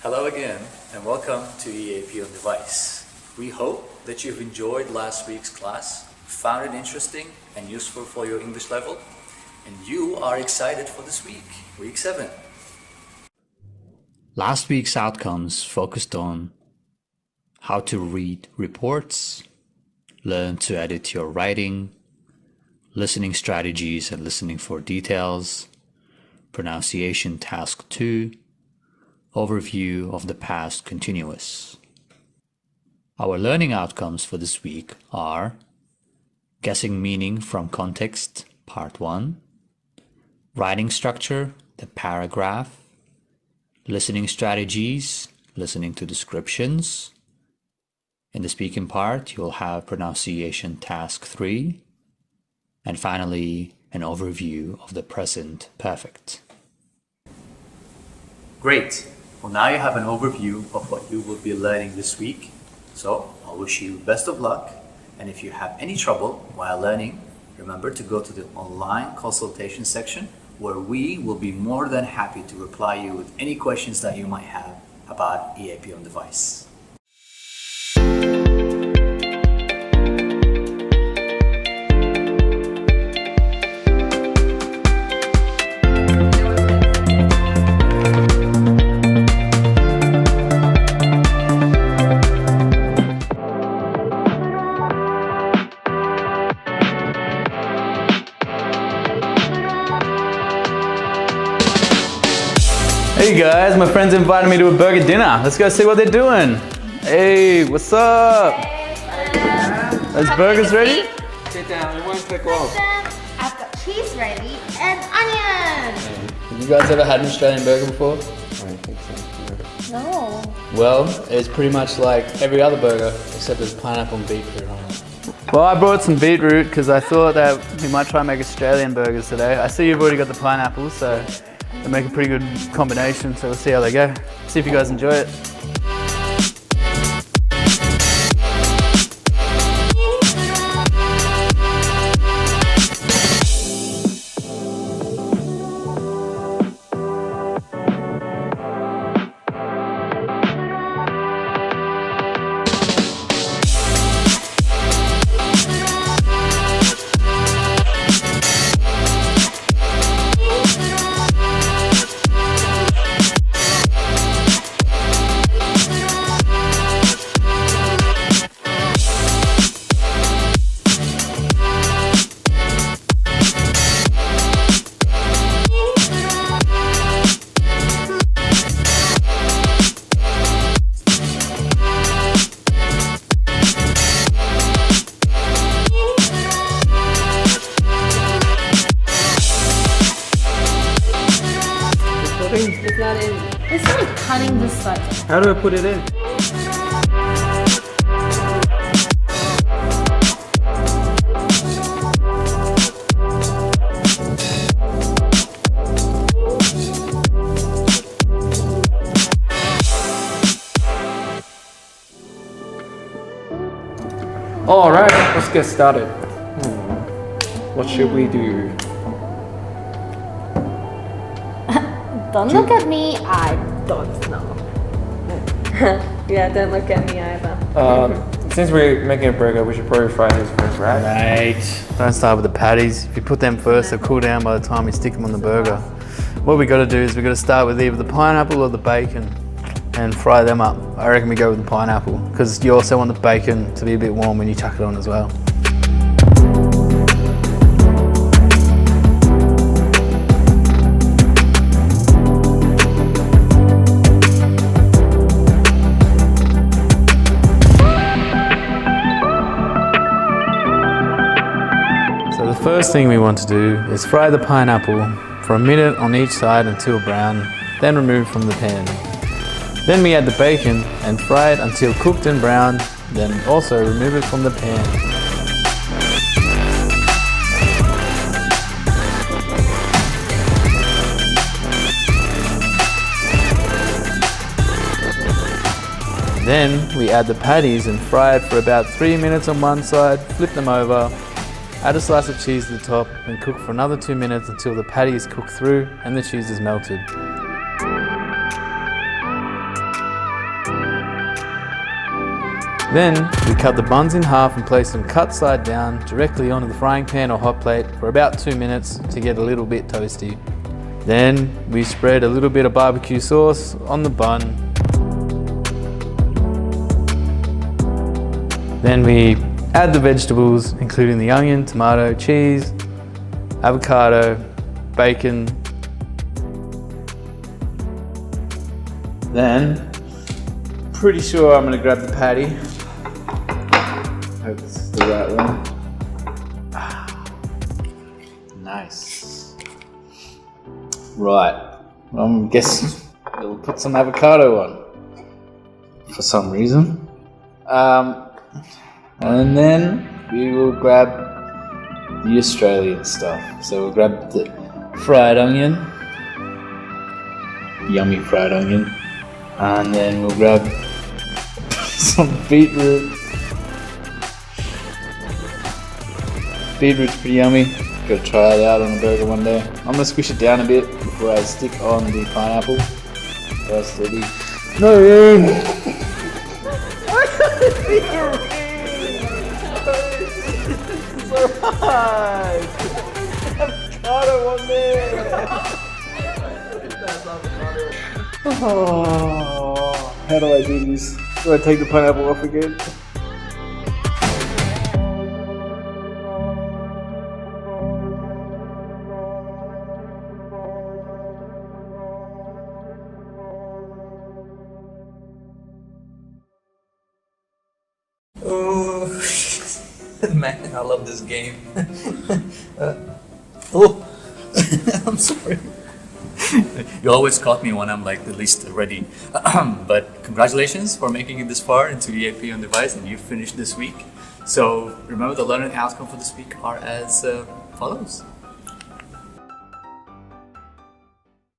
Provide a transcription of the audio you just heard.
Hello again and welcome to EAP on Device. We hope that you've enjoyed last week's class, found it interesting and useful for your English level, and you are excited for this week, week 7. Last week's outcomes focused on how to read reports, learn to edit your writing, listening strategies and listening for details, pronunciation task 2, overview of the past continuous. Our learning outcomes for this week are guessing meaning from context, part 1, writing structure, the paragraph, listening strategies, listening to descriptions. In the speaking part, you'll have pronunciation task 3, and finally, an overview of the present perfect. Great! Well, now you have an overview of what you will be learning this week. So, I wish you best of luck. And if you have any trouble while learning, remember to go to the online consultation section where we will be more than happy to reply you with any questions that you might have about EAP on Device. Hey guys, my friends invited me to a burger dinner. Let's go see what they're doing. Hey, what's up? Those burgers ready? Sit down, it won't take long. I've got cheese ready and onions. Have you guys ever had an Australian burger before? I don't think so. No. Well, it's pretty much like every other burger, except there's pineapple and beetroot on it. Well, I brought some beetroot because I thought that we might try and make Australian burgers today. I see you've already got the pineapple, so they make a pretty good combination, so we'll see how they go. See if you guys enjoy it. It's not in. It's like cutting this side. How do I put it in? Alright, let's get started. What should we do? Don't look at me. I don't know. Yeah, don't look at me either. Since we're making a burger, we should probably fry these first, right? Right. Don't start with the patties. If you put them first, they'll cool down by the time you stick them on the burger. What we got to do is we got to start with either the pineapple or the bacon and fry them up. I reckon we go with the pineapple because you also want the bacon to be a bit warm when you chuck it on as well. So the first thing we want to do is fry the pineapple for a minute on each side until brown, then remove from the pan. Then we add the bacon and fry it until cooked and brown, then also remove it from the pan. Then we add the patties and fry it for about 3 minutes on one side, flip them over, add a slice of cheese to the top and cook for another 2 minutes until the patty is cooked through and the cheese is melted. Then we cut the buns in half and place them cut side down directly onto the frying pan or hot plate for about 2 minutes to get a little bit toasty. Then we spread a little bit of barbecue sauce on the bun. Then we add the vegetables, including the onion, tomato, cheese, avocado, bacon. Then, pretty sure I'm gonna grab the patty. Hope this is the right one. Nice. Right, I'm guessing we'll put some avocado on for some reason. And then we will grab the Australian stuff. So we'll grab the fried onion, yummy fried onion, and then we'll grab some beetroot. Beetroot's pretty yummy. Gotta try it out on a burger one day. I'm gonna squish it down a bit before I stick on the pineapple. Else there'll be no room. Alright! Avocado on there! Oh, how do I do this? Do I take the pineapple off again? Oh, man, I love this game. Oh, I'm sorry. You always caught me when I'm like the least ready. But congratulations for making it this far into the EAP on device, and you finished this week. So remember, the learning outcome for this week are as follows.